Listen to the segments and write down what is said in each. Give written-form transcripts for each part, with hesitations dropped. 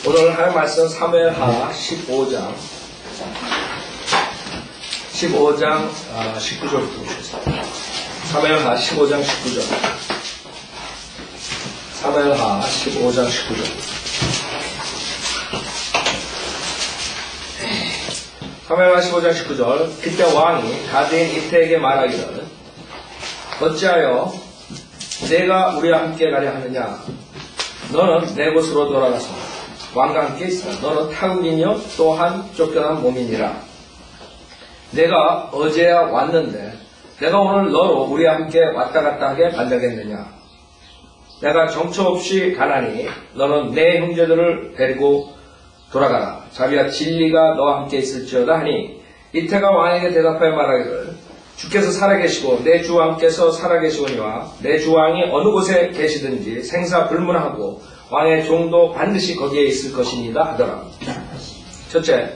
오늘 할 말씀 사무엘하 15장 19절부터 보겠습니다. 사무엘하 15장 19절. 사무엘하 15장 19절. 사무엘하 15장 19절. 그때 왕이 가드인 이태에게 말하기를 어찌하여 내가 우리와 함께 가려 하느냐? 너는 내 곳으로 돌아가서 왕과 함께 있으라. 너는 타국이며 또한 쫓겨난 몸이니라. 내가 어제야 왔는데 내가 오늘 너로 우리와 함께 왔다 갔다 하게 만들겠느냐? 내가 정처 없이 가나니 너는 내 형제들을 데리고 돌아가라. 자비와 진리가 너와 함께 있을지어다 하니 이태가 왕에게 대답하여 말하기를 주께서 살아계시고 내 주왕께서 살아계시거니와 내 주왕이 어느 곳에 계시든지 생사불문하고 왕의 종도 반드시 거기에 있을 것이니이다 하더라. 첫째,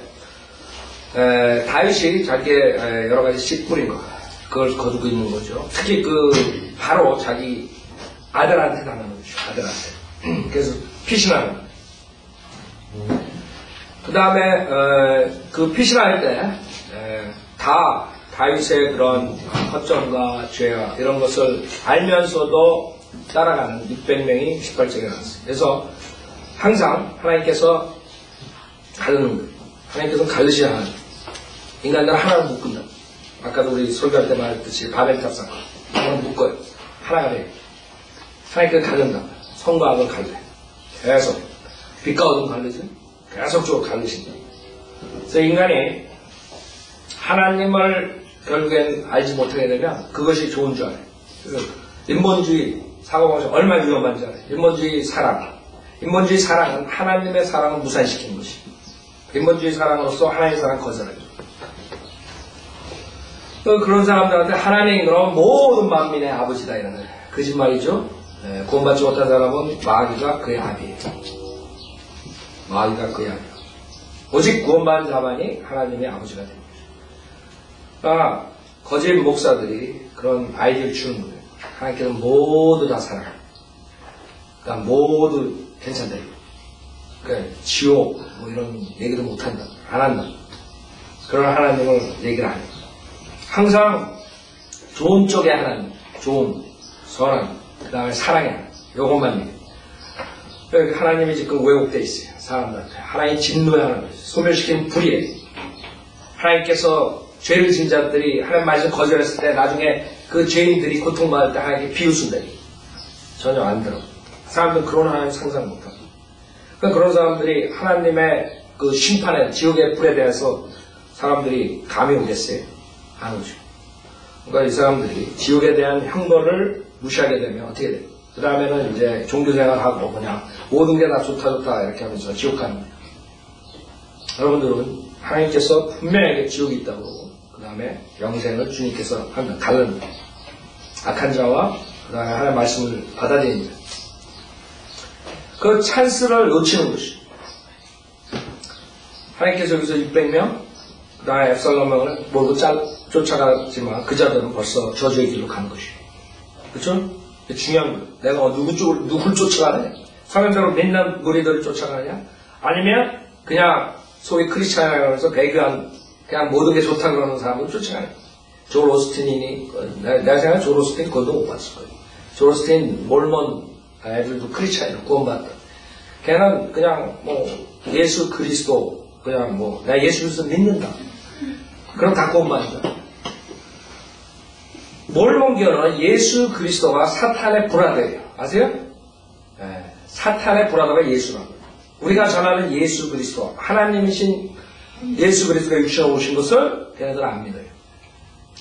다윗이 자기의 여러가지 씨 뿌린 거 그걸 거두고 있는 거죠. 특히 바로 자기 아들한테 당하는 거죠. 아들한테. 그래서 피신하는 거예요. 그 다음에 그 피신할 때 다 다윗의 그런 허점과 죄와 이런 것을 알면서도 따라가는 600명이 18장에 나왔어요. 그래서 항상 하나님께서 가르는 거예요. 하나님께서 갈르셔야 하는 인간들은 하나를 묶는다. 아까도 우리 설교할 때 말했듯이 바벨탑 사건 하나를 묶어요. 하나가 돼요. 하나님께서 갈른다. 성과 악을 갈려요. 계속 빛과 어둠 갈르죠. 계속적으로 갈르신다. 그래서 인간이 하나님을 결국엔 알지 못하게 되면 그것이 좋은 줄 알아요. 인본주의 사고방식 얼마나 위험한지 알아요. 인본주의 사랑은 하나님의 사랑을 무산시키는 것이. 인본주의 사랑으로서 하나님의 사랑 거절하죠. 그런 사람들한테 하나님이 그럼 모든 만민의 아버지다 이런 거예요. 거짓말이죠. 구원받지 못한 사람은 마귀가 그의 아비예요. 마귀가 그의 아비예요. 오직 구원받은 자만이 하나님의 아버지가 됩니다. 그러니까 거짓 목사들이 그런 아이디어를 주는 거예요. 하나님께서 모두 다 사랑합니다. 그러니까 모두 괜찮다. 그러니까 지옥 뭐 이런 얘기도 못한다. 안 한다. 그런 하나님을 얘기를 안 해요. 항상 좋은 쪽의 하나님, 좋은, 선한, 그 다음에 사랑의 하나님. 요것만 얘기해요. 그러니까 하나님이 지금 왜곡되어 있어요. 사람들한테. 하나님 진노의 하나님, 소멸시킨 불이에요. 하나님께서 죄를 진 자들이 하나님 말씀 거절했을 때 나중에 그 죄인들이 고통받을 때 하나님께 비웃는다. 전혀 안 들어. 사람들은 그런 하나님 상상 못하고. 그러니까 그런 사람들이 하나님의 그 심판에, 지옥의 불에 대해서 사람들이 감이 오겠어요? 안 오죠. 그러니까 이 사람들이 지옥에 대한 형벌을 무시하게 되면 어떻게 돼요? 그 다음에는 이제 종교생활하고 그냥 모든 게 다 좋다 이렇게 하면서 지옥 가는 거예요. 여러분들은 하나님께서 분명하게 지옥이 있다고 그러고 그 다음에 영생을 주님께서 한다. 갈르는 거예요. 악한 자와 그 다음에 하나님의 말씀을 받아들이는 거예요. 그 찬스를 놓치는 것이죠. 하나님께서 여기서 600명 그 다음에 앱살롬을 몰고 쫓아가지만 그 자들은 벌써 저주의 길로 가는 것이에요. 그렇죠? 중요한 거예요. 내가 누굴 쫓아가느냐? 성경대로 맨날 무리들을 쫓아가느냐? 아니면 그냥 소위 크리스찬이라고 해서 배교한 그냥 모든 게 좋다 그러는 사람을 쫓아가는 거예요. 조 로스틴이 내가 생각하는 조 로스틴 그것도 못 봤을 거예요. 조 로스틴 몰몬 애들도 크리스찬이로 구원받다. 걔는 그냥 뭐 예수 그리스도 그냥 뭐 내가 예수 그리스도 믿는다. 그럼 다 구원받는다. 몰몬교는 예수 그리스도가 사탄의 브라더예요. 아세요? 네. 사탄의 브라더가 예수라고. 우리가 전하는 예수 그리스도, 하나님이신 예수 그리스도가 육신으로 오신 것을 걔네들 안 믿어요.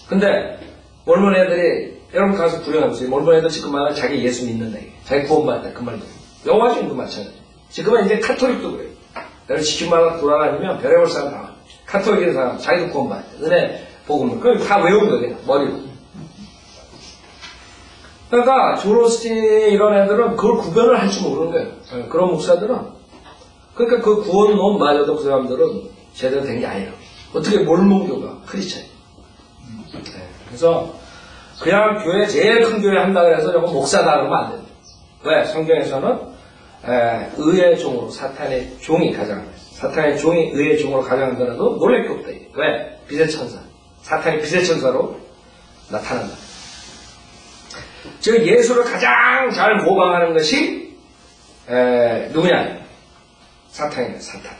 근데 몰몬 애들이 여러분 가서 구경해보세요. 몰몬 애들 지금 말하는 자기 예수 믿는다. 자기 구원받다. 그 말도. 여호와 중도 마찬가지. 지금은 이제 카톨릭도 그래요. 내가 지킨마다 돌아다니면 별의별 사람 다 카톨릭인 사람 자기도 구원받다. 은혜 복음을. 그걸 다 외운 거예요. 머리로. 그러니까 조로스틴 이런 애들은 그걸 구별을 할 줄 모르는 거예요. 그런 목사들은. 그러니까 그 구원론 맞아도 그 사람들은 제대로 된 게 아니에요. 어떻게 몰몬교가 크리스찬. 네. 그래서 그냥 교회 제일 큰 교회 한다고 해서 저거 목사다 그러면 안 돼요. 왜? 성경에서는 의의 종으로 사탄의 종이 가장합니다. 사탄의 종이 의의 종으로 가장한다라도 놀랄 게 없다. 왜? 빛의 천사. 사탄이 빛의 천사로 나타난다. 즉 예수를 가장 잘 모방하는 것이 누구냐? 사탄이에요. 사탄.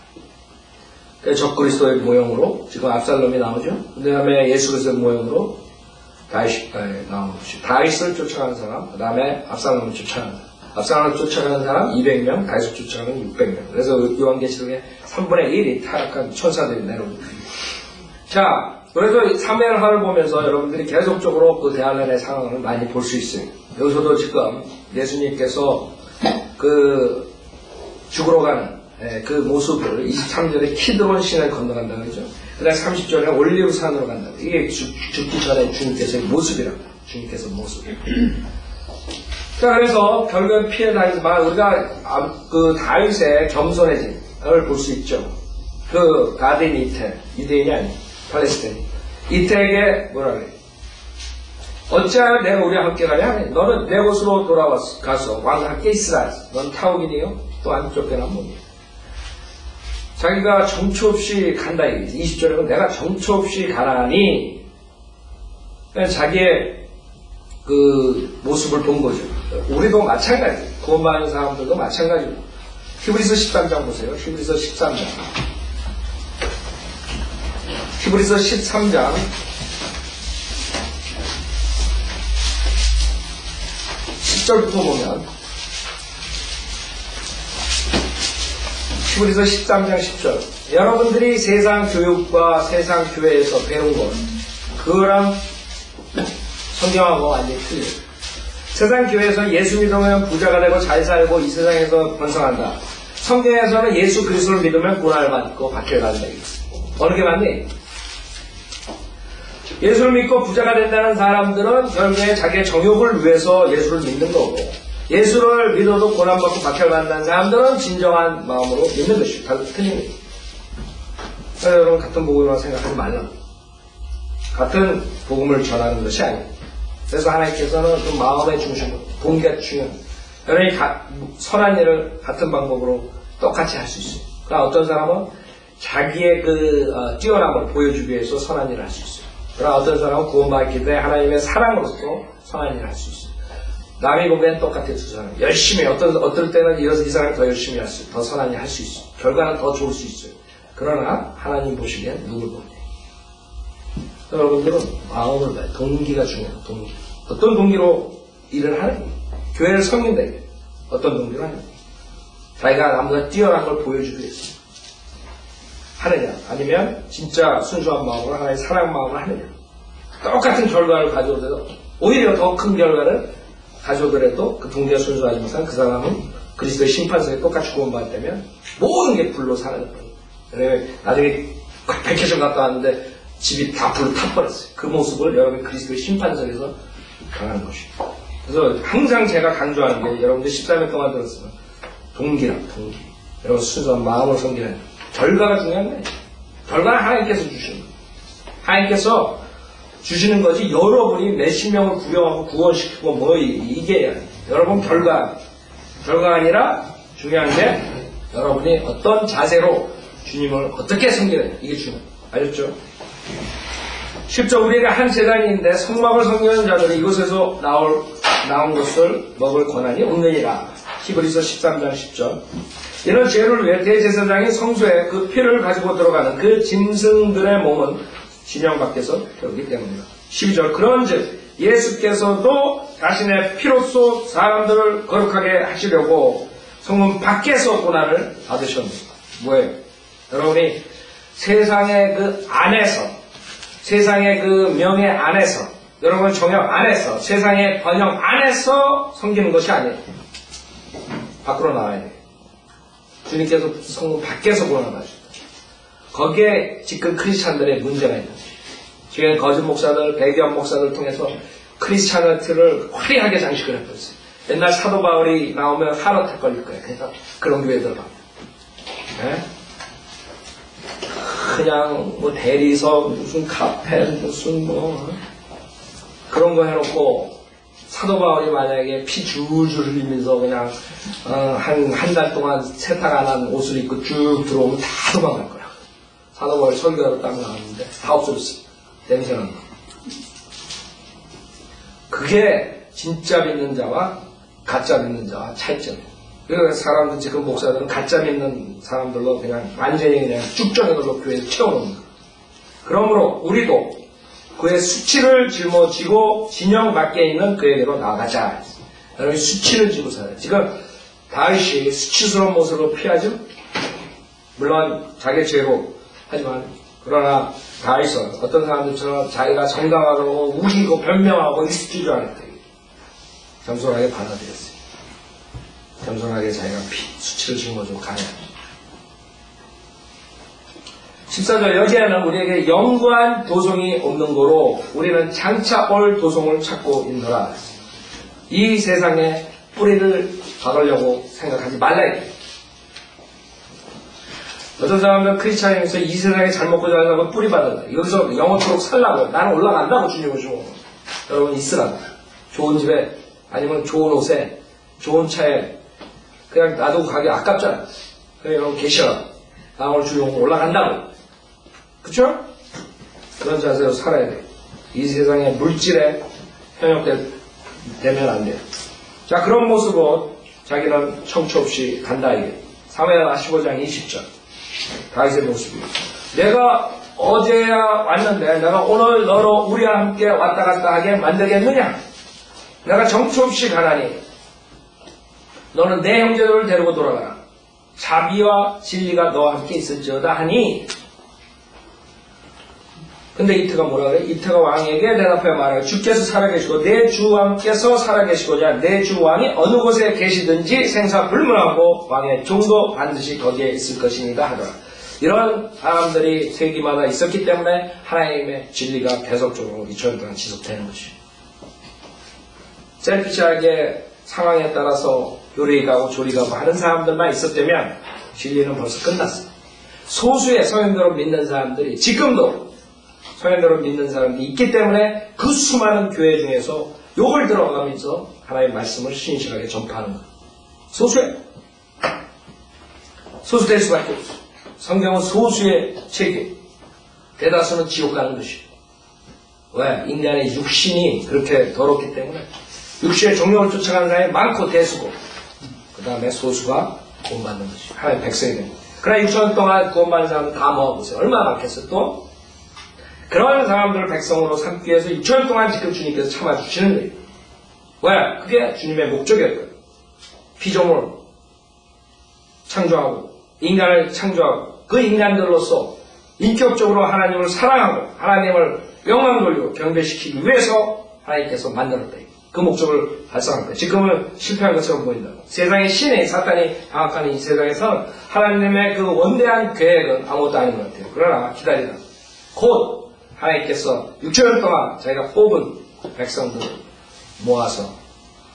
적그리스도의 모형으로 지금 압살롬이 나오죠. 그 다음에 예수 그리스도의 모형으로 다윗이 나오는 것이 다윗을 쫓아가는 사람, 그 다음에 압살롬을 쫓아가는 사람. 압살롬을 쫓아가는 사람 200명, 다윗을 쫓아가는 600명. 그래서 요한계시록에 3분의 1이 타락한 천사들이 내려옵니다. 자, 그래서 사무엘하를 보면서 여러분들이 계속적으로 그 대할란의 상황을 많이 볼 수 있어요. 여기서도 지금 예수님께서 그 죽으러 가는 그 모습을 23절에 키드론 신을 건너간다 그러죠. 그 다음 30절에 올리브산으로 간다. 이게 죽기 전에 주님께서의 모습이라고. 주님께서 모습. 자, 그래서 결국은 피해 다니지만 우리가 그 다윗의 겸손해짐을 볼 수 있죠. 그 가드인 이태, 유대인이 아니고 팔레스타인. 이태에게 뭐라 그래? 어찌하여 내가 우리와 함께 가냐? 너는 내 곳으로 돌아가서 왕과 함께 있으라. 넌 타국이니요? 또 안 쫓겨나 뭐니? 자기가 정처 없이 간다. 20절에는 내가 정처 없이 가라니. 자기의 그 모습을 본 거죠. 우리도 마찬가지. 구원받는 사람들도 마찬가지고. 히브리서 13장 보세요. 히브리서 13장. 히브리서 13장 10절부터 보면 히브리서 13장 10절 여러분들이 세상 교육과 세상 교회에서 배운 것 그거랑 성경하고 완전히 틀려요. 세상 교회에서 예수 믿으면 부자가 되고 잘 살고 이 세상에서 번성한다. 성경에서는 예수 그리스도를 믿으면 고난을 받고 박해를 받는다. 어느 게 맞니? 예수를 믿고 부자가 된다는 사람들은 결국에 자기의 정욕을 위해서 예수를 믿는 거고 예수를 믿어도 고난받고 박해를 받는다는 사람들은 진정한 마음으로 믿는 것이고 다 틀린 거예요. 그래서 여러분 같은 복음만 생각하지 말라고. 같은 복음을 전하는 것이 아니에요. 그래서 하나님께서는 그 마음의 중심으로 동기가 중요해요. 여러분이 선한 일을 같은 방법으로 똑같이 할 수 있어요. 그러나 어떤 사람은 자기의 뛰어남을 보여주기 위해서 선한 일을 할 수 있어요. 그러나 어떤 사람은 구원받기 때문에 하나님의 사랑으로서 선한 일을 할 수 있어요. 남이 보기엔 똑같아 두 사람. 열심히 어떨 때는 이 사람이 더 열심히 할 수, 더 선한 일 할 수 있어요. 결과는 더 좋을 수 있어요. 그러나 하나님 보시기엔 누굴 보냐. 여러분들은 마음을 봐요. 동기가 중요해요. 동기. 어떤 동기로 일을 하느냐. 교회를 섬긴다. 어떤 동기로 하느냐. 자기가 남보다 뛰어난 걸 보여주기 위해서 하느냐. 아니면 진짜 순수한 마음으로 하나의 사랑 마음을 하느냐. 똑같은 결과를 가져오더라도 오히려 더 큰 결과를 가져오더라도 그 동기가 순수하지 못한 그 사람은 그리스도의 심판석에 똑같이 구원받았다면 모든 게 불로 사라졌거든요. 나중에 백해점 갔다 왔는데 집이 다 불로 타버렸어요. 그 모습을 여러분이 그리스도의 심판석에서 강하는 것입니다. 그래서 항상 제가 강조하는 게 여러분들 13년 동안 들었으면 동기랑 동기. 여러분 순수한 마음을 섬기는 결과가 중요한 거예요. 결과는 하나님께서 주시는 거예요. 하나님께서 주시는 거지 여러분이 몇십 명을 구경하고 구원시키고 뭐 이게 아니에요. 여러분 결과가 아니라 중요한 게 여러분이 어떤 자세로 주님을 어떻게 섬기느냐 이게 중요해요. 알겠죠? 쉽죠. 우리가 한 재단인데 성막을 섬기는 자들이 이곳에서 나온 것을 먹을 권한이 없느니라. 히브리서 13장 10절. 이런 죄를 위해 대제사장이 성소에 그 피를 가지고 들어가는 그 짐승들의 몸은 진영 밖에서 배우기 때문입니다. 12절. 그런즉 예수께서도 자신의 피로써 사람들을 거룩하게 하시려고 성문 밖에서 고난을 받으셨습니다. 뭐예요? 여러분이 세상의 그 안에서 세상의 그 명예 안에서 여러분 정욕 안에서 세상의 번영 안에서 섬기는 것이 아니에요. 밖으로 나와야 돼요. 주님께서 성문 밖에서 고난을 받으셨다. 거기에 지금 크리스찬들의 문제가 있는 거예요. 지금 거짓 목사들, 배교한 목사들을 통해서 크리스찬리티를 화려하게 장식을 해버렸어요. 옛날 사도 바울이 나오면 하루타 걸릴 거예요. 그래서 그런 교회들 봐. 네? 그냥 뭐 대리석, 무슨 카페, 무슨 뭐 그런 거 해놓고 사도 바울이 만약에 피 줄줄 흘리면서 그냥 한 달 동안 세탁 안 한 옷을 입고 쭉 들어오면 다 도망갈 거야. 사도 바울 설교하러 딱 나왔는데 다 없어졌어. 냄새가 나. 그게 진짜 믿는 자와 가짜 믿는 자와 차이점이에요. 그래서 사람들 지금 목사들은 가짜 믿는 사람들로 그냥 완전히 그냥 쭉정이들로 교회를 채워놓는 거예요. 그러므로 우리도 그의 수치를 짊어지고 진영 밖에 있는 그에게로 나가자. 여러분 수치를 지고 살아요. 지금 다윗이 수치스러운 모습으로 피하죠. 물론 자기 죄로 하지만 그러나 다윗은 어떤 사람들처럼 자기가 정당하고 우기고 변명하고 있을 줄 알았대. 겸손하게 받아들였어요. 겸손하게 자기가 수치를 짊어지고 가야 합니다. 14절 여기에는 우리에게 영구한 도성이 없는 거로 우리는 장차 올 도성을 찾고 있노라. 이 세상에 뿌리를 박으려고 생각하지 말라. 어떤 사람들은 크리스찬에서 이 세상에 잘 먹고 잘 살고 뿌리 받는다. 여기서 영원토록 살라고 나는 올라간다고 주님을 주고 여러분 있으라고. 좋은 집에 아니면 좋은 옷에 좋은 차에 그냥 놔두고 가기 아깝잖아. 그래 여러분 계셔. 나 오늘 주님 올라간다고. 그쵸? 그런 자세로 살아야 돼. 이 세상의 물질에 현혹되면 안 돼. 자, 그런 모습으로 자기는 청처 없이 간다, 이게. 사무엘하 15장 20절. 다윗의 모습이에요. 내가 어제야 왔는데, 내가 오늘 너로 우리와 함께 왔다 갔다 하게 만들겠느냐? 내가 정처 없이 가라니. 너는 내 형제들을 데리고 돌아가라. 자비와 진리가 너와 함께 있을지어다 하니, 근데 이태가 뭐라 그래? 이태가 왕에게 대답하여 말하여 주께서 살아계시고 내 주 왕께서 살아계시고자 내 주 왕이 어느 곳에 계시든지 생사불문하고 왕의 종도 반드시 거기에 있을 것이니까 하더라. 이런 사람들이 세기마다 있었기 때문에 하나님의 진리가 계속적으로 2000년 동안 지속되는 것이죠. 셀피시하게 상황에 따라서 요리 가고 조리 가고 하는 사람들만 있었다면 진리는 벌써 끝났어요. 소수의 성현대로 믿는 사람들이 지금도 성현대로 믿는 사람들이 있기 때문에 그 수많은 교회 중에서 욕을 들어가면서 하나님의 말씀을 신실하게 전파하는 거예요. 소수예요. 소수될 수밖에 없어요. 성경은 소수의 책이에요. 대다수는 지옥 가는 것이에요. 왜? 인간의 육신이 그렇게 더럽기 때문에 육신의 정욕을 쫓아가는 사람이 많고 대수고 그 다음에 소수가 구원받는 것이에요. 하나님의 백성이 됩니다. 그러나 6천 동안 구원받는 사람은 다 모아보세요. 얼마나 많겠어요 또? 그런 사람들을 백성으로 삼기 위해서 6천 동안 지금 주님께서 참아주시는 거예요. 왜? 그게 주님의 목적이었거든요. 피조물 창조하고 인간을 창조하고 그 인간들로서 인격적으로 하나님을 사랑하고 하나님을 영광 돌리고 경배시키기 위해서 하나님께서 만들었다. 그 목적을 달성한 거예요. 지금은 실패한 것처럼 보인다고. 세상의 신의 사탄이 장악하는 이 세상에서는 하나님의 그 원대한 계획은 아무것도 아닌 것 같아요. 그러나 기다리다. 곧 하나님께서 6천 동안 자기가 뽑은 백성들을 모아서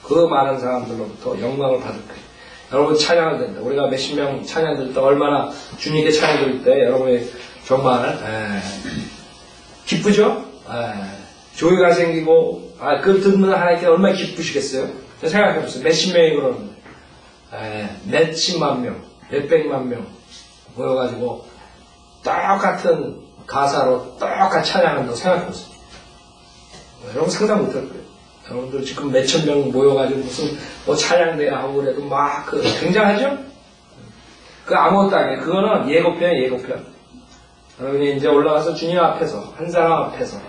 그 많은 사람들로부터 영광을 받을 거예요. 여러분 찬양을 된다. 우리가 몇십 명 찬양 드릴 때 얼마나 주님께 찬양 드릴 때 여러분이 정말 기쁘죠? 조의가 생기고 그걸 듣는 하나님께 얼마나 기쁘시겠어요? 생각해보세요. 몇십 명이 그러는데 몇십만 명, 몇백만 명 모여가지고 똑같은 가사로 똑같이 찬양한다고 생각해보세요. 여러분 상상 못할 거예요. 여러분들 지금 몇천 명 모여가지고 무슨 찬양대회 하고 그래도 막 굉장하죠? 그 아무것도 아니에요. 그거는 예고편이에요, 예고편. 여러분이 이제 올라가서 주님 앞에서, 한 사람 앞에서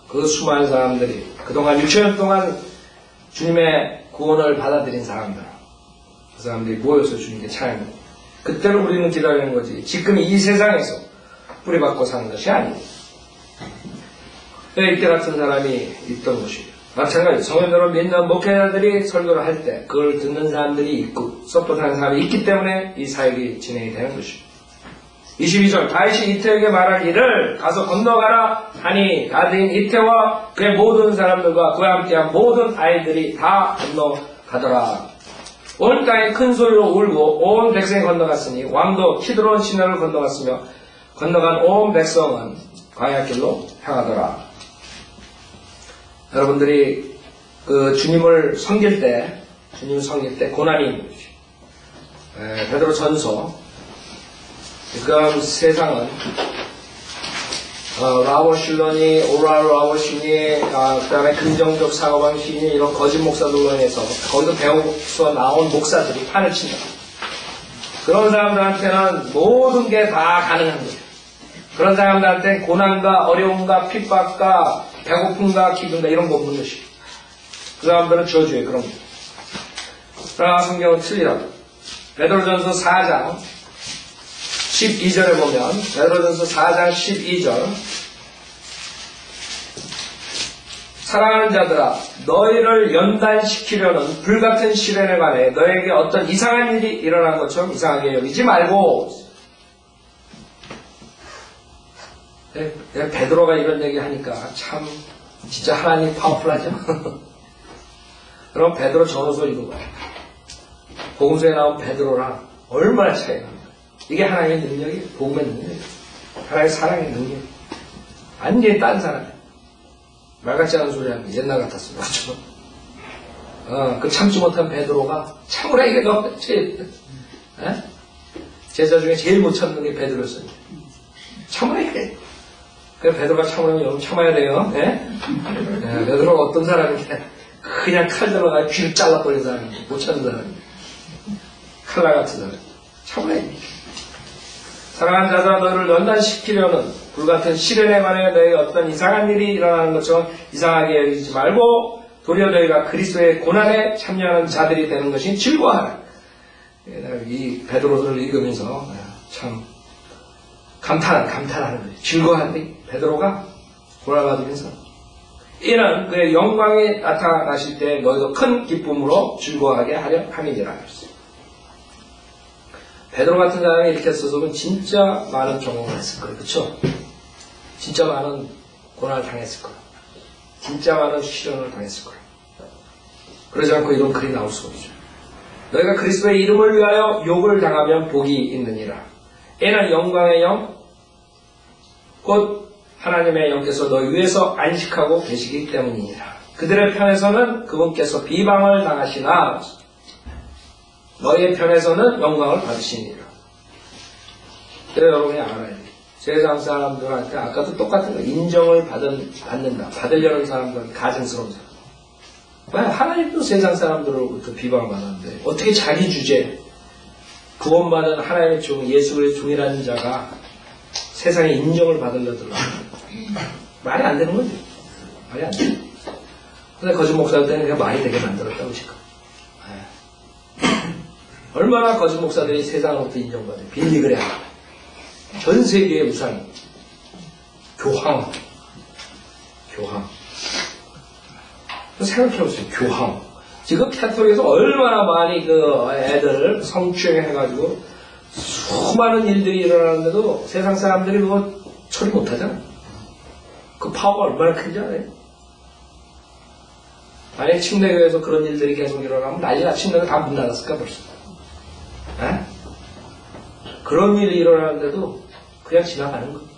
그 수많은 사람들이 그동안 6천 년 동안 주님의 구원을 받아들인 사람들, 그 사람들이 모여서 주님께 찬양합니다. 그때를 우리는 기다리는 거지. 지금 이 세상에서 뿌리박고 사는 것이 아니에요. 이때 같은 사람이 있던 것이에요. 마찬가지 성현대로 믿는 목회자들이 설교를 할 때 그걸 듣는 사람들이 있고 서포트하는 사람이 있기 때문에 이 사역이 진행이 되는 것이죠. 22절 다윗이 이태에게 말하기를 가서 건너가라 하니 가드인 이태와 그의 모든 사람들과 그와 함께한 모든 아이들이 다 건너가더라. 온 땅에 큰 소리로 울고 온 백성이 건너갔으니 왕도 키드론 시내를 건너갔으며 건너간 온 백성은 광야길로 향하더라. 여러분들이 그 주님을 섬길 때 고난이 있는 거죠. 베드로 전서. 그럼 세상은 라버실론이, 오랄 라버신이, 그 다음에 긍정적 사고방식이 이런 거짓 목사들로 인해서 거기서 배워서 나온 목사들이 판을 친다. 그런 사람들한테는 모든 게 다 가능한 거예요. 그런 사람들한테는 고난과 어려움과 핍박과 배고픔과 기분과 이런 거 없는 것이고, 그 사람들은 저주에 그런 거. 그러나 성경은 틀리라고. 베드로전서 4장 12절에 보면, 베드로전서 4장 12절, 사랑하는 자들아, 너희를 연단시키려는 불같은 시련에 관해 너에게 어떤 이상한 일이 일어난 것처럼 이상하게 여기지 말고. 베드로가 이런 얘기 하니까 참 진짜 하나님 파워풀하죠. 그럼 베드로 전후서 읽어봐요. 복음서에 나온 베드로랑 얼마나 차이가 납니까? 이게 하나님의 능력이에요. 복음의 능력이에요. 하나님의 사랑의 능력. 완전히 딴 사람이에요. 말 같지 않은 소리 하면 옛날 같았어요. 그렇죠? 그 참지 못한 베드로가 참으라 이게 너 제자 중에 제일 못 참는 게 베드로였어요. 참으라 이게. 그래서 베드로가 참으려면 여러분 참아야 돼요. 베드로가 어떤 사람인데 그냥 칼 들어가 귀를 잘라버린 사람이에요. 못 참는 사람이에요. 칼날 같은 사람. 참으라 이게. 사랑하는 자들아, 너를 연단시키려는 불같은 시련에 관해 너에게 어떤 이상한 일이 일어나는 것처럼 이상하게 여기지 말고 도리어 너희가 그리스도의 고난에 참여하는 자들이 되는 것이 즐거워하라. 이 베드로를 읽으면서 참 감탄하는 거예요. 즐거워하는데 베드로가 돌아가면서 이는 그의 영광이 나타나실 때 너희도 큰 기쁨으로 즐거워하게 하려 함이니라 하셨어요. 베드로 같은 사람이 이렇게 썼으면 진짜 많은 경험을 했을 거예요. 그렇죠? 진짜 많은 고난을 당했을 거예요. 진짜 많은 시련을 당했을 거예요. 그러지 않고 이런 글이 나올 수가 없죠. 너희가 그리스도의 이름을 위하여 욕을 당하면 복이 있느니라. 이는 영광의 영, 곧 하나님의 영께서 너희 위에서 안식하고 계시기 때문이니라. 그들의 편에서는 그분께서 비방을 당하시나 너희의 편에서는 영광을 받으시니라. 그래서 여러분이 알아야 돼요. 세상 사람들한테 아까도 똑같은 거 인정을 받는다. 받으려는 사람들은 가증스러운 사람. 왜? 하나님도 세상 사람들로부터 비방을 받았는데 어떻게 자기 주제 구원받은 하나님의 종 예수의 종이라는 자가 세상에 인정을 받으려더라. 말이 안 되는 거죠. 말이 안 돼. 근데 거짓 목사들 때는 그냥 말이 되게 만들었다고 지금. 얼마나 거짓 목사들이 세상으로부터 인정받아요. 빌리그레함. 전 세계의 우상. 교황. 생각해보세요. 교황. 지금 캐톨릭에서 얼마나 많이 그 애들 성추행해가지고 수많은 일들이 일어나는데도 세상 사람들이 그거 처리 못하잖아. 그 파워가 얼마나 큰지 알아요? 만약에 침례교회에서 그런 일들이 계속 일어나면 난리나. 침례가 다 문 닫았을까 벌써. 그런 일이 일어나는데도 그냥 지나가는 거예요.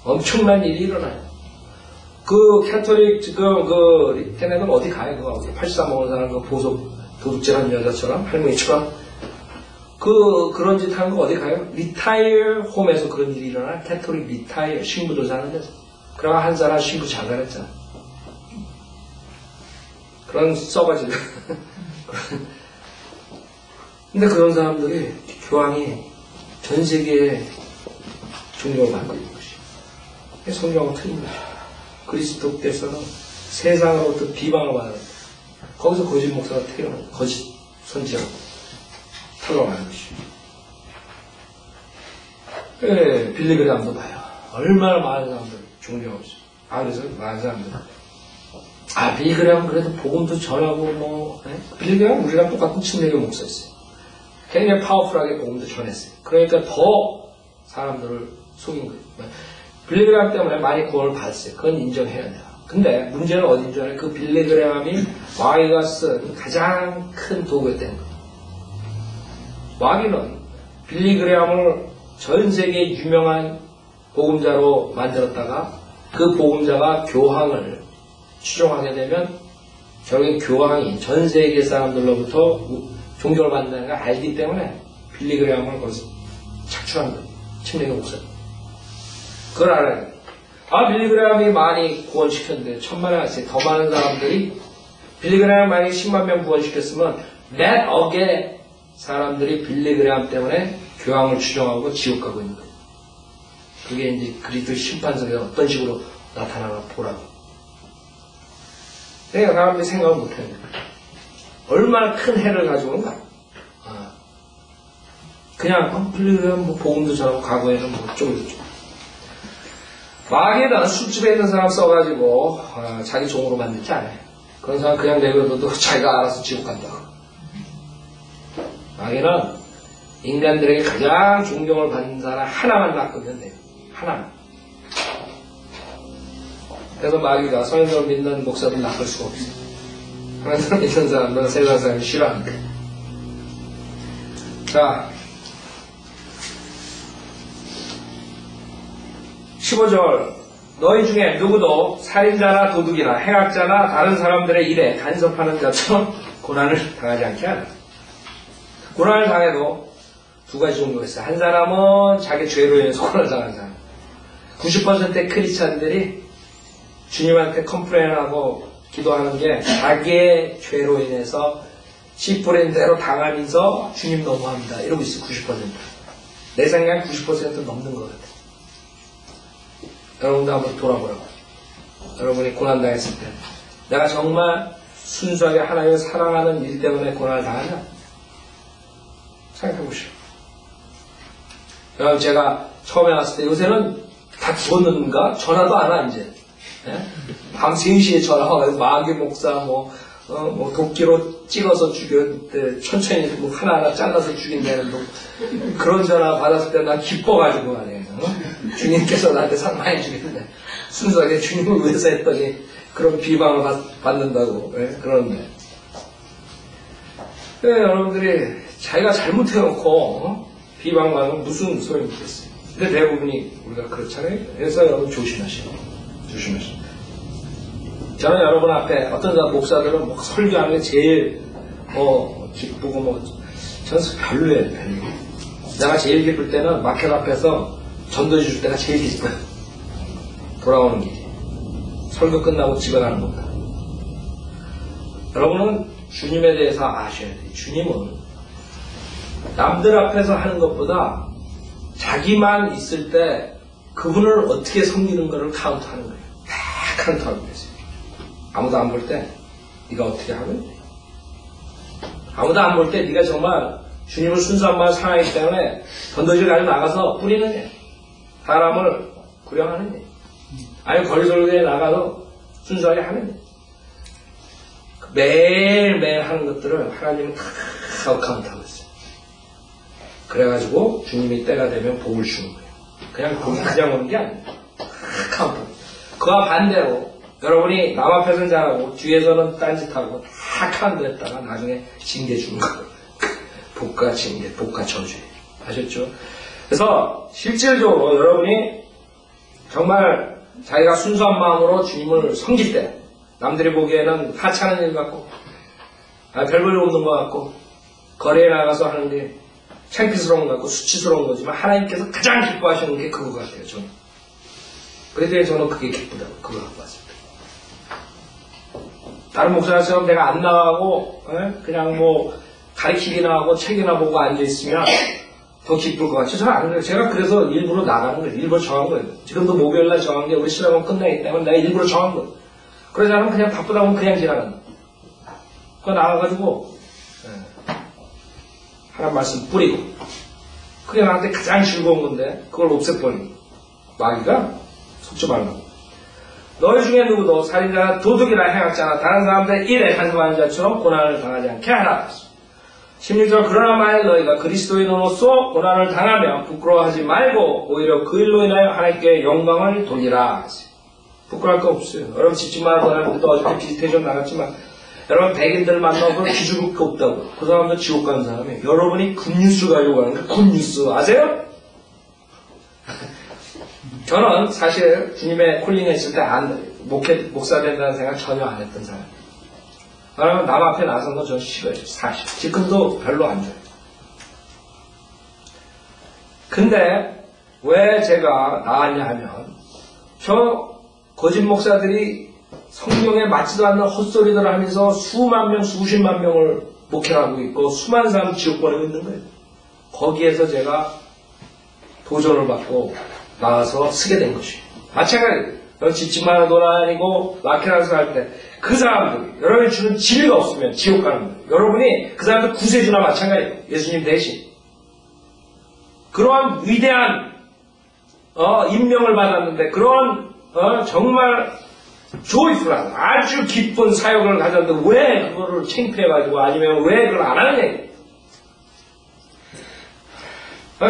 엄청난 일이 일어나요. 그 캐톨릭 지금 그 걔네들 어디 가요? 그거 83 먹은 사람 그 보석 도둑질한 여자처럼 할머니처럼 그런 짓 하는 거 어디 가요? 리타이어 홈에서 그런 일이 일어나. 캐톨릭 리타이어 신부들 사는 데서. 그러나 한 사람 신부 장가랬잖아. 그런 썩어질 근데 그런 사람들이 교황이 전 세계에 존경을 받고 있는 것이. 성경하고 틀린 것이. 그리스도께서는 세상으로부터 비방을 받았는데 거기서 거짓 목사가 태어나는 거짓 선지자가 태어나는 것이. 빌리그레함도 봐요. 얼마나 많은 사람들 존경하고 있어요. 그래서 많은 사람들. 빌리그레함은 그래도 복음도 전하고 빌리그레함은 우리랑 똑같은 침례교 목사였어요. 굉장히 파워풀하게 복음도 전했어요. 그러니까 더 사람들을 속인 거예요. 빌리그레함 때문에 많이 구원을 받았어요. 그건 인정해야 돼요. 근데 문제는 어딘 줄 알아요? 그 빌리그레함이 마귀가 쓴 가장 큰 도구였다는 거예요. 마귀는 빌리그레함을 전 세계 유명한 복음자로 만들었다가 그 복음자가 교황을 추종하게 되면 결국엔 교황이 전 세계 사람들로부터 존경을 받는다는 걸 알기 때문에 빌리그레함을 거기서 착출한 거예요. 침례교 목사. 그걸 알아야 돼요. 빌리그레함이 많이 구원시켰는데, 1000만에 더 많은 사람들이, 빌리그레함 만약에 10만 명 구원시켰으면, 몇 억의 사람들이 빌리그레함 때문에 교황을 추종하고 지옥 가고 있는 거예요. 그게 이제 그리스도 심판석에 어떤 식으로 나타나나 보라고. 내가 사람들이 생각을 못해요. 얼마나 큰 해를 가져오는가. 그냥 빌리그레함 뭐 복음도 잘하고 과거에는 뭐 좀. 마귀에다가 술집에 있는 사람 써가지고 자기 종으로 만들지 않아요. 그런 사람 그냥 내버려둬도 자기가 알아서 지옥 간다. 마귀는 인간들에게 가장 존경을 받는 사람 하나만 낚으면 돼요. 하나만. 그래서 마귀가 성령을 믿는 목사들 낚을 수가 없어요. 하나님을 믿는 사람들은 세상 사람이 싫어하니까. 자, 15절 너희 중에 누구도 살인자나 도둑이나 행악자나 다른 사람들의 일에 간섭하는 자처럼 고난을 당하지 않게 하라. 고난을 당해도 두 가지 종류가 있어요. 한 사람은 자기 죄로 인해서 고난을 당하는 사람. 90%의 크리스찬들이 주님한테 컴플레인하고 기도하는 게 자기의 죄로 인해서 씨 뿌린 대로 당하면서 주님 너무합니다. 이러고 있어요. 90%. 내 생각엔 90% 넘는 것 같아요. 여러분도 한번 돌아보라고. 여러분이 고난당했을 때 내가 정말 순수하게 하나님을 사랑하는 일 때문에 고난을 당하냐? 생각해보시오. 여러분 제가 처음에 왔을 때 요새는 다 죽었는가? 전화도 안 와 이제. 밤 3시에 전화 와가지고 마귀 목사 뭐 도끼로 찍어서 죽였는데 천천히 뭐 하나하나 잘라서 죽인다는 그런 전화 받았을 때 난 기뻐가지고 말이에요. 주님께서 나한테 상 많이 주겠는데 순수하게 주님을 위해서 했더니 그런 비방을 받는다고 그러는데 여러분들이 자기가 잘못해놓고 비방받으면 무슨 소용이 있겠어요. 근데 대부분이 우리가 그렇잖아요. 그래서 여러분 조심하시오. 저는 여러분 앞에 어떤 목사들은 뭐 설교하는 게 제일 기쁘고 저는 별로예요. 내가 제일 기쁠 때는 마켓 앞에서 전도해 줄 때가 제일 기뻐요. 돌아오는 길이. 설교 끝나고 집에 가는 겁니다. 여러분은 주님에 대해서 아셔야 돼요. 주님은 남들 앞에서 하는 것보다 자기만 있을 때 그분을 어떻게 섬기는 것을 카운트하는 거예요. 다 카운트하고 있어요. 아무도 안 볼 때 네가 어떻게 하면 돼? 아무도 안 볼 때 네가 정말 주님을 순수한 마음 사랑하기 때문에 건더기를 가지고 나가서 뿌리느냐, 사람을 구령하느냐, 아니면 거리설교에 나가서 순수하게 하느냐. 매일매일 하는 것들을 하나님은 다 카운트하고 있어요. 그래가지고 주님이 때가 되면 복을 주는 거예요. 그냥 오는 게 아니에요. 카운트. 그와 반대로 여러분이 남 앞에서는 잘하고 뒤에서는 딴짓하고 다 카운트했다가 나중에 징계 주는 거예요. 복과 징계, 복과 저주예요. 아셨죠? 그래서 실질적으로 여러분이 정말 자기가 순수한 마음으로 주님을 섬길 때 남들이 보기에는 하찮은 일 같고 별볼일 없는 것 같고 거리에 나가서 하는 게 창피스러운 것 같고 수치스러운 거지만 하나님께서 가장 기뻐하시는 게 그거 같아요. 저는. 그래서 저는 그게 기쁘다고 그거 갖고 왔습니다. 다른 목사처럼 내가 안 나가고 그냥 뭐 가르치기나 하고 책이나 보고 앉아있으면 더 기쁠 것 같죠? 저는 안 그래요. 제가 그래서 일부러 나가는 거예요. 일부러 정한 거예요. 지금도 목요일날 정한 게 우리 신학원 끝나기 때문에 내가 일부러 정한 거예요. 그러지 않으면 그냥 바쁘다 보면 그냥 지나간다. 그거 나가가지고 하나님 말씀 뿌리고 그게 나한테 가장 즐거운 건데 그걸 없애버리고 마귀가 속지 말라고. 너희 중에 누구도 살인자나 도둑이나 행악자나 다른 사람들의 일에 간섭하는 자처럼 고난을 당하지 않게 하라. 16절 그러나 만일 너희가 그리스도인으로서 고난을 당하면 부끄러워하지 말고 오히려 그 일로 인하여 하나님께 영광을 돌리라. 부끄러울 거 없어요. 여러분 집집마다 사람들도 어저께 비슷해져 나갔지만 여러분 백인들 만나고 기죽을 게 없다고. 그 사람도 지옥 가는 사람이에요. 여러분이 굿뉴스 가려고 하는 게 굿뉴스 아세요? 저는 사실 주님의 콜링 했을 때 목사 된다는 생각 전혀 안 했던 사람이에요. 그러면 남 앞에 나선 건 전 싫어요. 사실. 지금도 별로 안 좋아요. 근데 왜 제가 나왔냐 하면 저 거짓 목사들이 성경에 맞지도 않는 헛소리들을 하면서 수만 명, 수십만 명을 목회하고 있고 수많은 사람 지옥 보내고 있는 거예요. 거기에서 제가 도전을 받고 나와서 쓰게 된 것이에요. 마찬가지예요. 집집마다 돌아다니고 마켓하우스 할 때 그 사람들, 여러분이 주는 진리가 없으면 지옥 가는 거예요. 여러분이 그 사람들 구세주나 마찬가지예요. 예수님 대신. 그러한 위대한 임명을 받았는데 그런 정말 조이풀한 아주 기쁜 사역을 가졌는데 왜 그거를 창피해가지고 아니면 왜 그걸 안 하느냐.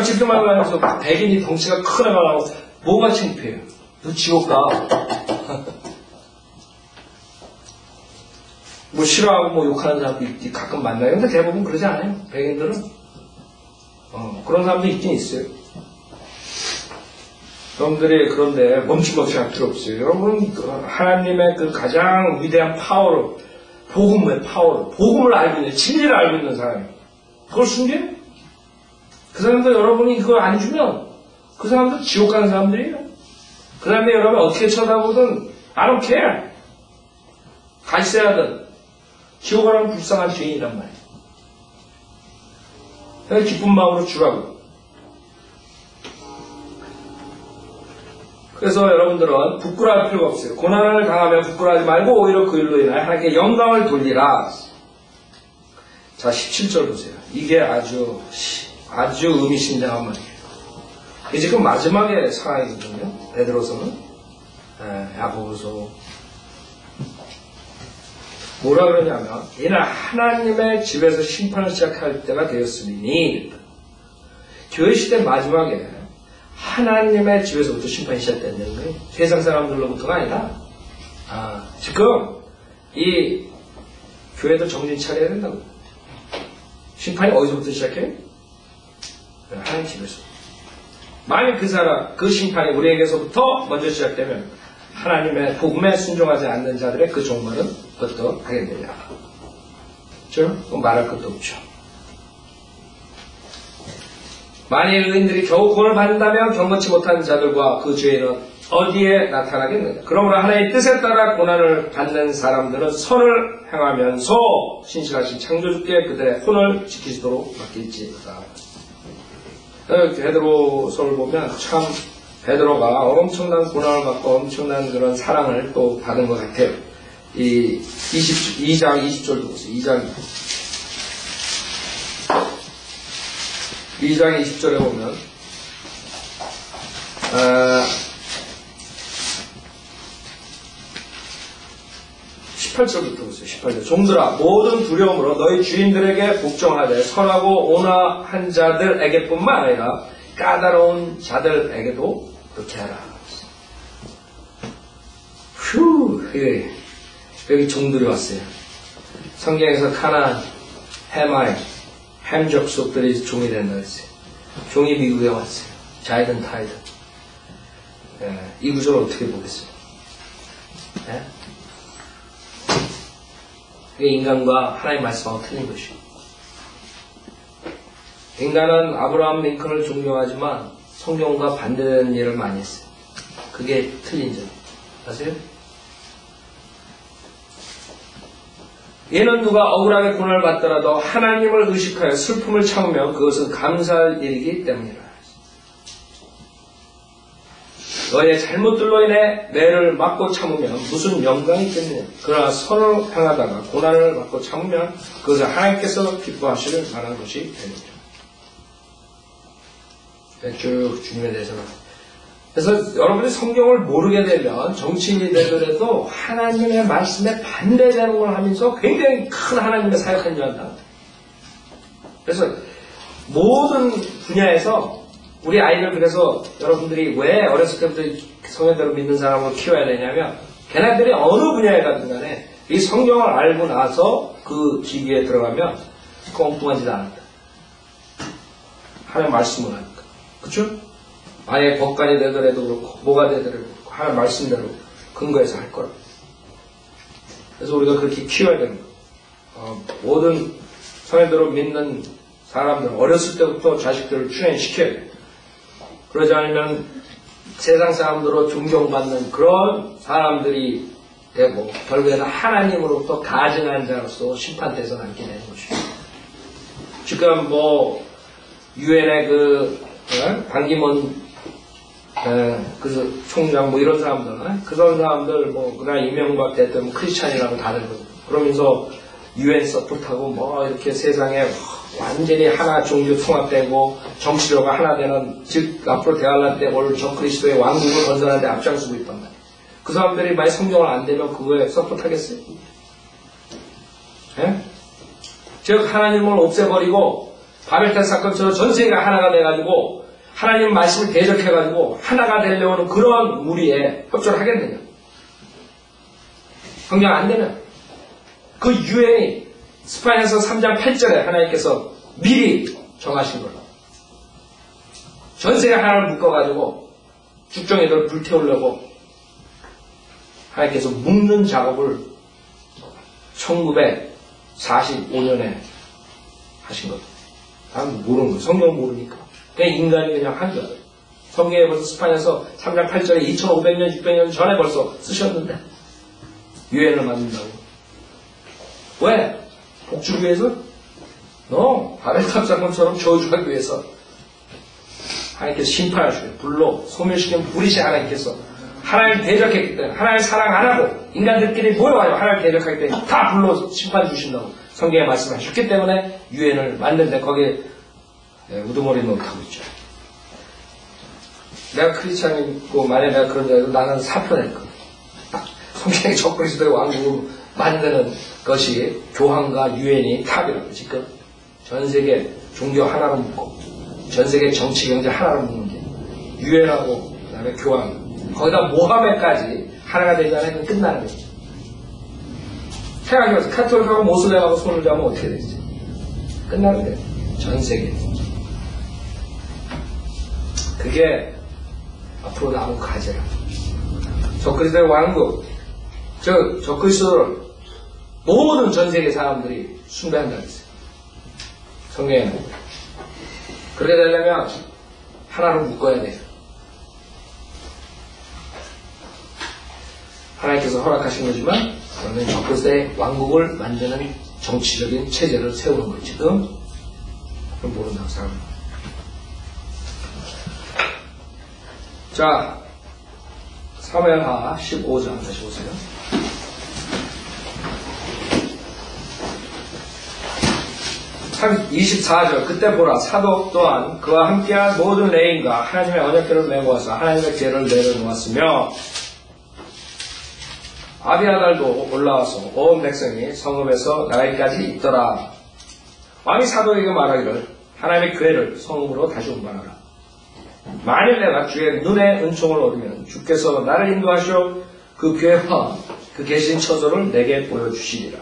집중하고 하면서 백인이 덩치가 큰 애가 나오고 뭐가 창피해요? 너 지옥 가. 뭐 싫어하고 뭐 욕하는 사람도 가끔 만나요. 근데 대부분 그러지 않아요. 백인들은. 그런 사람도 있긴 있어요. 여러분들이 그런데 멈칫멈칫할 필요 없어요. 여러분 하나님의 그 가장 위대한 파워를 복음의 파워를 복음을 알고 있는 진리를 알고 있는 사람이에요. 그걸 숨겨요? 그 사람들 여러분이 그걸 안 주면 그 사람들 지옥 가는 사람들이에요. 그 사람들 여러분 어떻게 쳐다보든 I don't care. 같이 해야든 지옥 가는 불쌍한 죄인이란 말이에요. 그래서 기쁜 마음으로 주라고. 그래서 여러분들은 부끄러울 필요가 없어요. 고난을 당하면 부끄러워하지 말고 오히려 그 일로 인하여 하나님께 영광을 돌리라. 자, 17절 보세요. 이게 아주 의미심장한 말이에요. 이게 지금 마지막에 상황이거든요. 베드로서는 야고보서 뭐라 그러냐면 이날 하나님의 집에서 심판을 시작할 때가 되었으니 교회 시대 마지막에 하나님의 집에서부터 심판이 시작된다는 거예요. 세상 사람들로부터가 아니라 지금 이 교회도 정신 차려야 된다고. 심판이 어디서부터 시작해요? 하나님 집에서. 만약 그 심판이 우리에게서부터 먼저 시작되면 하나님의 복음에 순종하지 않는 자들의 그 종말은 어떠하게 되냐. 그렇죠? 말할 것도 없죠. 만일 의인들이 겨우 구원을 받는다면 경건치 못한 자들과 그 죄인은 어디에 나타나겠느냐. 그러므로 하나님의 뜻에 따라 고난을 받는 사람들은 선을 행하면서 신실하신 창조주께 그들의 혼을 지키시도록 맡길지어다. 베드로서를 보면 참 베드로가 엄청난 고난을 받고 엄청난 그런 사랑을 또 받은 것 같아요. 이 2장 20절도 보세요. 2장 20절에 보면 18절부터 보세요. 18절. 종들아 모든 두려움으로 너희 주인들에게 복종하되 선하고 온화한 자들에게뿐만 아니라 까다로운 자들에게도 그렇게 하라. 여기 종들이 왔어요. 성경에서 카나안, 해마이, 햄 족속들이 종이 된다 했어요. 종이 미국에 왔어요. 자이든 타이든. 이 구조를 어떻게 보겠어요? 그게 인간과 하나님의 말씀하고 틀린 것이죠. 인간은 아브라함 링컨을 존경하지만 성경과 반대되는 일을 많이 했어요. 그게 틀린 점. 아세요? 얘는 누가 억울하게 고난을 받더라도 하나님을 의식하여 슬픔을 참으면 그것은 감사할 일이기 때문이라. 너의 잘못들로 인해 매를 맞고 참으면 무슨 영광이 있겠느냐. 그러나 선을 행하다가 고난을 받고 참으면 그것을 하나님께서 기뻐하시는 만한 것이 됩니다. 쭉 주님에 대해서는. 그래서 여러분이 성경을 모르게 되면 정치인이 되더라도 하나님의 말씀에 반대되는 걸 하면서 굉장히 큰 하나님의 사역한 줄 안다. 그래서 모든 분야에서 우리 아이를 그래서 여러분들이 왜 어렸을 때부터 성경대로 믿는 사람을 키워야 되냐면 걔네들이 어느 분야에 가든 간에 이 성경을 알고 나서 그 기기에 들어가면 그 엉뚱한 짓 안 한다. 하나님 말씀을 하니까. 그쵸? 아예 법관이 되더라도 그렇고 뭐가 되더라도 그렇고 하나님 말씀대로 근거해서 할 거라. 그래서 우리가 그렇게 키워야 되는 거예요. 모든 성애들을 믿는 사람들 어렸을 때부터 자식들을 출연시켜야 돼. 그러지 않으면 세상 사람들로 존경받는 그런 사람들이 되고 결국에는 하나님으로부터 가증한 자로서 심판대에서 남게 되는 것이죠. 지금 유엔의 반기문 그 총장 이런 사람들, 그런 사람들 그다음 이명박 대통령 크리스찬이라고 다들 그러면서 유엔 서포트하고 이렇게 세상에 완전히 하나 종교 통합되고 정치력가 하나 되는, 즉 앞으로 대한민국 때 올 적그리스도의 왕국을 건설하는 데 앞장서고 있단 말이에요. 그 사람들이 만약 성경을 안 되면 그거에 서포트하겠어요? 예? 즉 하나님을 없애버리고 바벨탑 사건처럼 전 세계가 하나가 돼가지고 하나님 말씀을 대적해가지고 하나가 되려는 그런 무리에 협조를 하겠느냐? 성경 안 되면 그 유엔이 스파인에서 3장 8절에 하나님께서 미리 정하신 걸로 전 세계 하나를 묶어가지고 죽정이들을 불태우려고 하나님께서 묶는 작업을 1945년에 하신 겁니다. 난 모르는 거예요. 성경 모르니까. 그냥 인간이 그냥 한 줄 알아요. 성경에 벌써 스파인에서 3장 8절에 2500년, 600년 전에 벌써 쓰셨는데 유엔을 만든다고. 왜? 복주기 위해서? 바벨탑 사건처럼 저주하기 위해서. 하나님께서 심판하시고 불로 소멸시킨 불이시 하나님께서 하나님을 대적했기 때문에 하나님을 사랑 안 하고 인간들끼리 모여가지고 하나님을 대적하기 때문에 다 불로 심판 주신다고 성경에 말씀하셨기 때문에 유엔을 만드는데 거기에 우두머리 못하고 있죠. 내가 크리스찬이고 만약에 내가 그런 줄 알고 나는 사표낼 거야. 성경에 적그리스도의 왕국을 만드는 것이 교황과 유엔이 탑이라고. 지금 전 세계 종교 하나로 묶고 전 세계 정치 경제 하나로 묶는 게 유엔하고 그다음에 교황 거기다 모하메까지 하나가 되지 않으면 끝나는 거죠. 생각해보세요. 카톨릭하고 모슬렘하고 손을 잡으면 어떻게 되지? 끝나는 거예요. 전 세계. 그게 앞으로 남은 과제라. 적그리스도의 왕국, 즉 적그리스도를 모든 전 세계 사람들이 숭배한다고 했어요. 성경에는. 그렇게 되려면 하나로 묶어야 돼요. 하나님께서 허락하신 거지만 그러면 적그리스도의 왕국을 만드는 정치적인 체제를 세우는 거 지금 모른다고 생각합니다. 자, 사무엘하 15장 다시 보세요. 24절 그때 보라 사독 또한 그와 함께한 모든 레인과 하나님의 언약궤를 메고 와서 하나님의 궤를 내려놓았으며 아비아달도 올라와서 온 백성이 성읍에서 나가기까지 있더라. 왕이 사독에게 말하기를 하나님의 궤를 성읍으로 다시 운반하라. 만일 내가 주의 눈에 은총을 얻으면 주께서 나를 인도하시어 그 궤와 그 계신 처소를 내게 보여주시리라.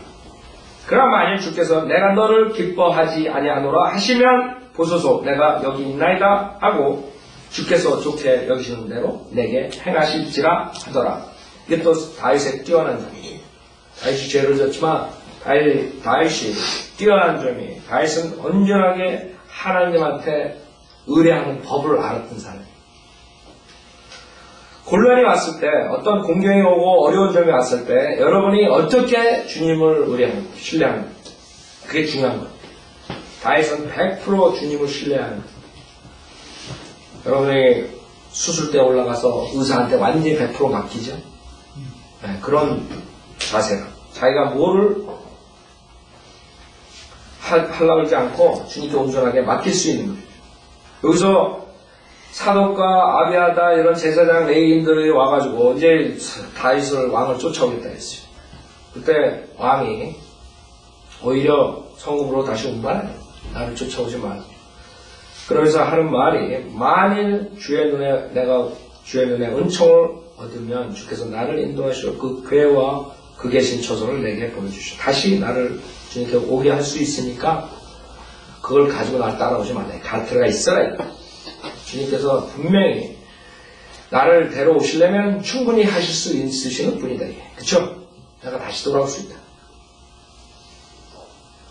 그러나 만일 주께서 내가 너를 기뻐하지 아니하노라 하시면 보소서 내가 여기 있나이다 하고 주께서 좋게 여기시는 대로 내게 행하실지라 하더라. 이게 또 다윗의 뛰어난 점이에요. 다윗이 죄를 졌지만 다윗이 뛰어난 점이 다윗은 온전하게 하나님한테 의뢰하는 법을 알았던 사람이에요. 곤란이 왔을 때 어떤 공경이 오고 어려운 점이 왔을 때 여러분이 어떻게 주님을 의뢰하는 거예요? 신뢰하는 거예요. 그게 중요한 거예요. 다윗은 100% 주님을 신뢰하는 거예요. 여러분이 수술대에 올라가서 의사한테 완전히 100% 맡기죠? 네, 그런 자세가 자기가 뭐를 하려고 하지 않고 주님께 온전하게 맡길 수 있는 거예요. 여기서 사독과 아비아다 이런 제사장 레위인들이 와가지고 이제 다윗을 왕을 쫓아오겠다 했어요. 그때 왕이 오히려 성읍으로 다시 운반해. 나를 쫓아오지 말라. 그러면서 하는 말이 만일 내가 주의 눈에 은총을 얻으면 주께서 나를 인도하시어 그 궤와 그 계신 처소를 내게 보여주시오. 다시 나를 주님께 오게 할 수 있으니까 그걸 가지고 날 따라오지 말라. 갈 필요가 있어야 돼. 주님께서 분명히 나를 데려오시려면 충분히 하실 수 있으시는 분이다. 그쵸? 내가 다시 돌아올 수 있다.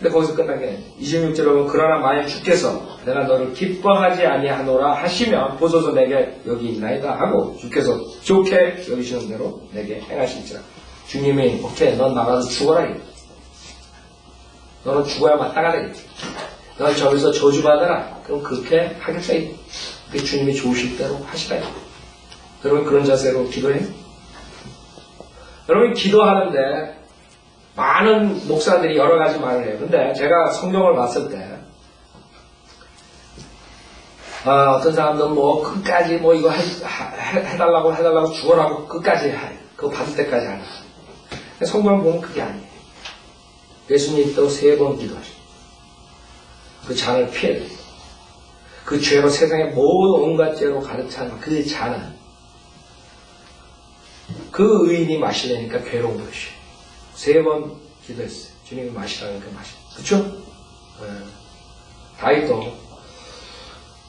근데 거기서 끝난 게 아니에요. 26절에 보면 그러나 만약 주께서 내가 너를 기뻐하지 아니하노라 하시면 보소서 내게 여기 있나이다 하고 주께서 좋게 여기시는 대로 내게 행하실지라. 주님이 오케이 넌 나가서 죽어라 이거. 너는 죽어야 마땅하다 이거. 넌 저기서 저주받아라. 그럼 그렇게 하겠다 이거. 그 주님이 좋으실 대로 하시라 이거. 여러분 그런 자세로 기도해요? 여러분 기도하는데 많은 목사들이 여러 가지 말을 해요. 근데 제가 성경을 봤을 때 어떤 사람들은 뭐 끝까지 뭐 이거 해달라고 죽어라고 끝까지 해. 그거 받을 때까지 하는. 성경을 보면 그게 아니에요. 예수님도 3번 기도하셨어요. 그 잔을 피해야 돼요. 그 죄로 세상의 모든 온갖 죄로 가득 찬 그 잔은 그 의인이 마시려니까 괴로운 것이에요. 3번 기도했어요. 주님이 마시라니까 마시라. 그쵸? 다윗도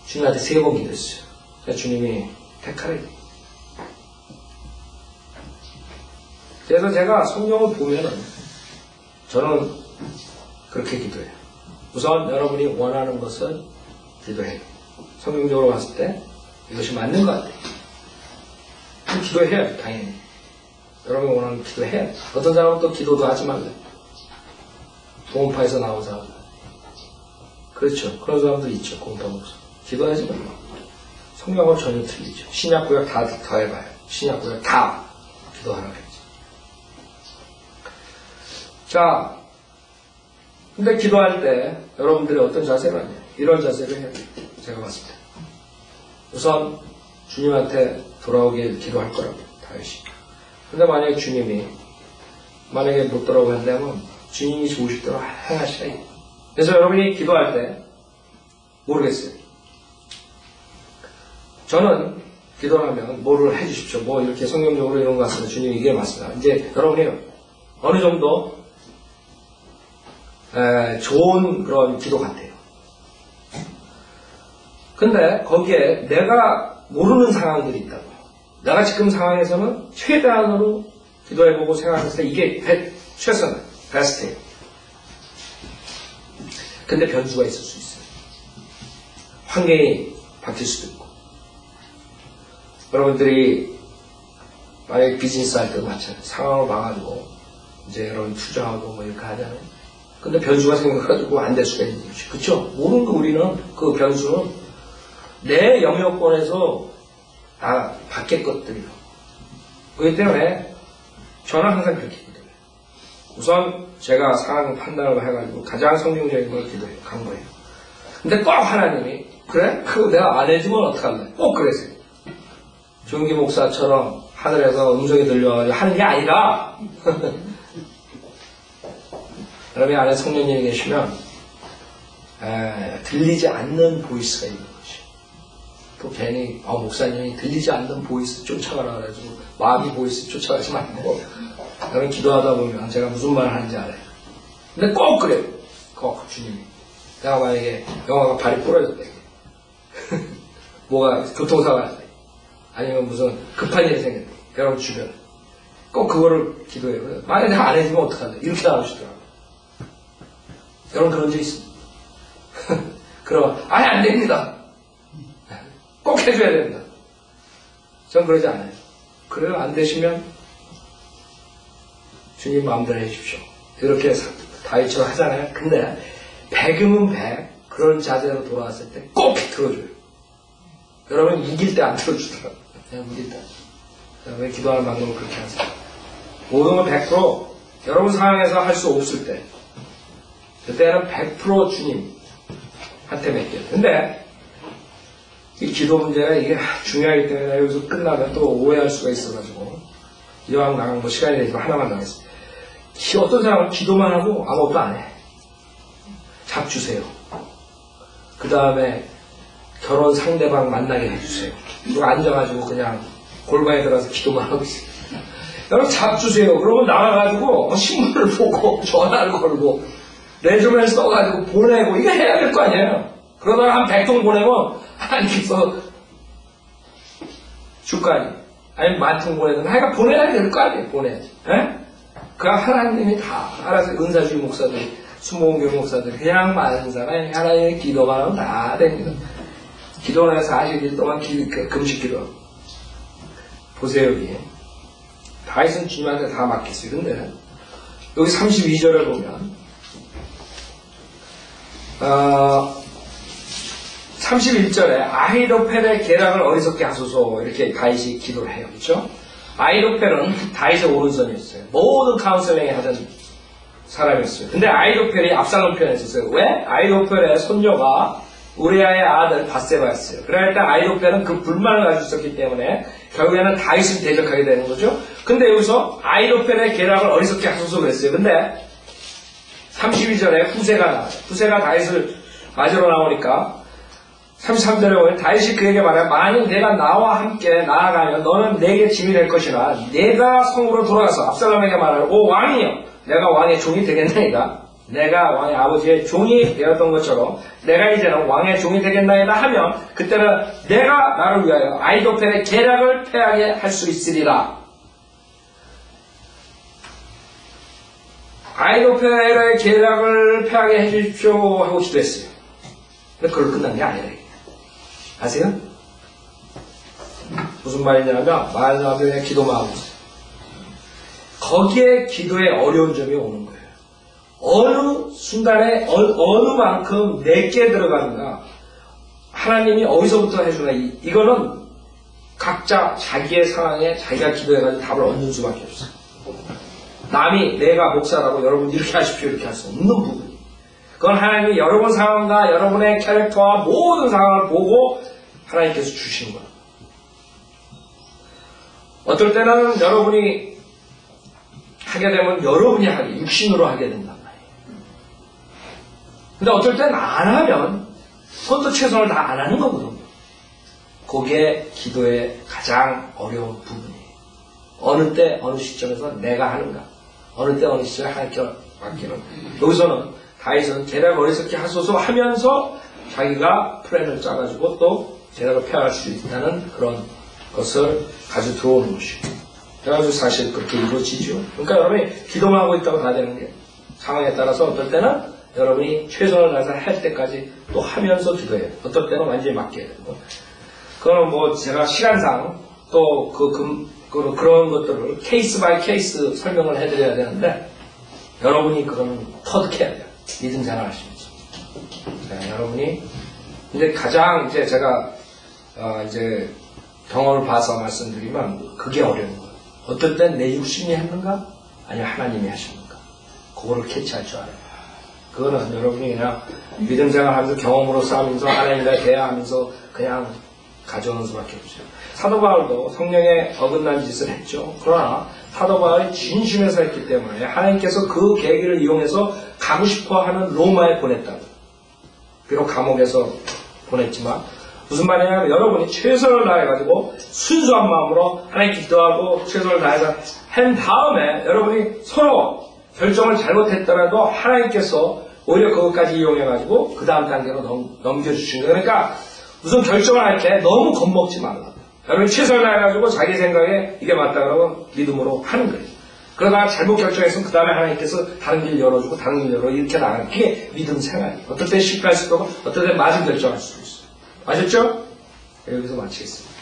주님한테 3번 기도했어요. 그래서 주님이 택하래. 그래서 제가 성경을 보면은 저는 그렇게 기도해요. 우선 여러분이 원하는 것을 기도해요. 성경적으로 봤을 때 이것이 맞는 것 같아요. 기도해요, 당연히. 여러분이 원하는 기도해요. 어떤 사람은 또 기도도 하지 말래요. 공파에서 나온 사람. 그렇죠. 그런 사람도 있죠. 공파 목사. 기도하지 말고. 성경은 전혀 틀리죠. 신약구약 다 해봐요. 신약구약 다 기도하라고 했죠. 자, 근데 기도할 때 여러분들이 어떤 자세를 하냐. 이런 자세를 해야 돼요. 제가 봤을 때. 우선 주님한테 돌아오길 기도할 거라고. 다윗이. 근데 만약에 주님이 만약에 못 돌아오겠다면 주님이 좋으실 대로 행하시라. 그래서 여러분이 기도할 때 모르겠어요. 저는 기도를 하면 뭐를 해주십시오. 뭐 이렇게 성경적으로 이런 거 같습니다. 주님이 이게 맞습니다. 이제 여러분이 어느 정도 좋은 그런 기도 같아요. 근데 거기에 내가 모르는 상황들이 있다고. 내가 지금 상황에서는 최대한으로 기도해보고 생각했을 때 이게 최선, 베스트예요. 근데 변수가 있을 수 있어요. 환경이 바뀔 수도 있고. 여러분들이 만약에 비즈니스 할 때도 마찬가지예요. 상황을 봐가지고 이제 여러분 투자하고 뭐 이렇게 하잖아요. 근데 변수가 생겨가지고 안 될 수가 있는 거죠. 그쵸? 모르는 거 우리는 그 변수는 내 영역권에서 다 밖의 것들이요. 그렇기 때문에 저는 항상 그렇게 기도해요. 우선 제가 상황 판단을 해가지고 가장 성경적인 걸 기도해요. 간 거예요. 근데 꼭 하나님이 그래? 그거 내가 안 해주면 어떡할래? 꼭 그랬어요. 조용기 목사처럼 하늘에서 음성이 들려가지고 하는 게 아니라 여러분이 안에 성령님이 계시면 들리지 않는 보이스가 있는 거지. 또 괜히 목사님이 들리지 않는 보이스 쫓아가라 그래가지고 마귀 보이스 쫓아가지 말고 여러분 기도하다 보면 제가 무슨 말을 하는지 알아요. 근데 꼭 그래요. 꼭 주님이 내가 만약에 영화가 발이 부러졌다 뭐가 교통사고가 났다 아니면 무슨 급한 일이 생겼다 여러분 주변에 꼭 그거를 기도해요. 만약에 내가 안 해주면 어떡한다 이렇게 나오시더라고요. 여러분 그런 적 있습니다. 그럼 아니 안 됩니다. 꼭 해줘야 된다. 전 그러지 않아요. 그래요 안 되시면 주님 마음대로 해주십시오. 이렇게 다윗처럼 하잖아요. 근데 100이면 100 그런 자세로 돌아왔을 때 꼭 들어줘요. 여러분 이길 때 안 들어주더라고요. 그냥 이길 때. 여러분 기도하는 방법을 그렇게 하세요. 모든 걸 100% 여러분 상황에서 할 수 없을 때 그때는 100% 주님한테 맡겨요. 근데 이 기도 문제가 이게 중요하기 때문에 여기서 끝나면 또 오해할 수가 있어가지고 이왕 나간 뭐 시간이 되니까 하나만 더 하겠습니다. 어떤 사람은 기도만 하고 아무것도 안 해. 잡주세요. 그 다음에 결혼 상대방 만나게 해주세요. 그리고 앉아가지고 그냥 골방에 들어가서 기도만 하고 있어요. 여러분 잡주세요. 그러면 나가가지고 신문을 보고 전화를 걸고 레주메를 써가지고 보내고 이거 해야 될 거 아니에요. 그러다가 한 100통 보내면 하나님께서 줄 거 아니에요. 아니면 10,000통 보내든 하여간 보내야 될 거 아니에요. 보내야지. 에? 그냥 하나님이 다 알아서 은사주의 목사들이 수목교 목사들 그냥 많은 사람이 하나님의 기도만 하면 다 됩니다. 기도는 40일 동안 금식 기도. 보세요, 여기. 다윗은 주님한테 다 맡겼어요. 근데 여기 32절을 보면 31절에 아히도펠의 계략을 어리석게 하소서 이렇게 다윗이 기도를 해요. 그렇죠? 아히도펠은 다윗의 오른손이었어요. 모든 카운슬링에 하던 사람이었어요. 근데 아히도펠이 압살롬 편에 있었어요. 왜? 아히도펠의 손녀가 우리아의 아들 바세바였어요. 그럴 때 아히도펠은 그 불만을 가지고 있었기 때문에 결국에는 다윗을 대적하게 되는 거죠. 근데 여기서 아히도펠의 계략을 어리석게 하소서 그랬어요. 근데 32절에 후세가 나와요. 후세가 다윗을 맞으러 나오니까 33절에 보면 다윗이 그에게 말해 만일 내가 나와 함께 나아가면 너는 내게 짐이 될 것이라 내가 성으로 돌아가서 압살롬에게 말하라. 오 왕이여 내가 왕의 종이 되겠나이다. 내가 왕의 아버지의 종이 되었던 것처럼 내가 이제는 왕의 종이 되겠나이다 하면 그때는 내가 나를 위하여 아히도펠의 계략을 패하게 할 수 있으리라. 아히도펠의 계략을 패하게 해주십시오 하고 기도했어요. 근데 그걸 끝난 게 아니에요. 아세요? 무슨 말이냐면 많은 사람들이 그냥 기도만 하고 있어요. 거기에 기도에 어려운 점이 오는 거예요. 어느 순간에 어느 만큼 내게 들어가는가 하나님이 어디서부터 해주나 이거는 각자 자기의 상황에 자기가 기도해가지고 답을 얻는 수밖에 없어요. 남이 내가 목사라고 여러분 이렇게 하십시오 이렇게 할 수 없는 부분이 그건 하나님이 여러분 상황과 여러분의 캐릭터와 모든 상황을 보고 하나님께서 주시는 거예요. 어떨 때는 여러분이 하게 되면 여러분이 하게 육신으로 하게 된단 말이에요. 근데 어떨 때는 안 하면 그것도 최선을 다 안 하는 거거든요. 그게 기도의 가장 어려운 부분이에요. 어느 때 어느 시점에서 내가 하는가 어느 때 어느 시점에 하나님께 맡기는 여기서는 다윗은 계략을 어리석게 하소서 하면서 자기가 플랜을 짜가지고 또 계략을 펴할 수 있다는 그런 것을 가지고 들어오는 것이고 그래가지고 사실 그렇게 이루어지죠. 그러니까 여러분이 기도만 하고 있다고 다 되는 게 상황에 따라서 어떨 때는 여러분이 최선을 다해서 할 때까지 또 하면서 기도해요. 어떨 때는 완전히 맡겨야 되고 그거는 뭐 제가 시간상 또 그런 것들을 케이스 바이 케이스 설명을 해드려야 되는데 여러분이 그거는 터득해야 돼요. 믿음 생활하시면서. 네, 여러분이 근데 가장 이제 제가 이제 경험을 봐서 말씀드리면 그게 어려운 거예요. 어떨 땐 내 육신이 했는가? 아니면 하나님이 하셨는가? 그거를 캐치할 줄 알아요. 그거는 여러분이 그냥 믿음 생활하면서 경험으로 싸우면서 하나님과 대화하면서 그냥 가져오는 수밖에 없어요. 사도 바울도 성령에 어긋난 짓을 했죠. 그러나 사도 바울이 진심에서 했기 때문에 하나님께서 그 계기를 이용해서 가고 싶어하는 로마에 보냈다고. 비록 감옥에서 보냈지만 무슨 말이냐면 여러분이 최선을 다해가지고 순수한 마음으로 하나님께 기도하고 최선을 다해서 한 다음에 여러분이 서로 결정을 잘못했더라도 하나님께서 오히려 그것까지 이용해가지고 그 다음 단계로 넘겨주시는 거예요. 그러니까 무슨 결정을 할 때 너무 겁먹지 말라. 여러분이 최선을 다해가지고 자기 생각에 이게 맞다 그러면 믿음으로 하는 거예요. 그러다가 잘못 결정했으면 그 다음에 하나님께서 다른 길 열어주고 다른 길 열어 이렇게 나가는 게 믿음 생활이에요. 어떨 때 실패할 수도 있고 어떨 때 맞은 결정할 수도 있어요. 아셨죠? 여기서 마치겠습니다.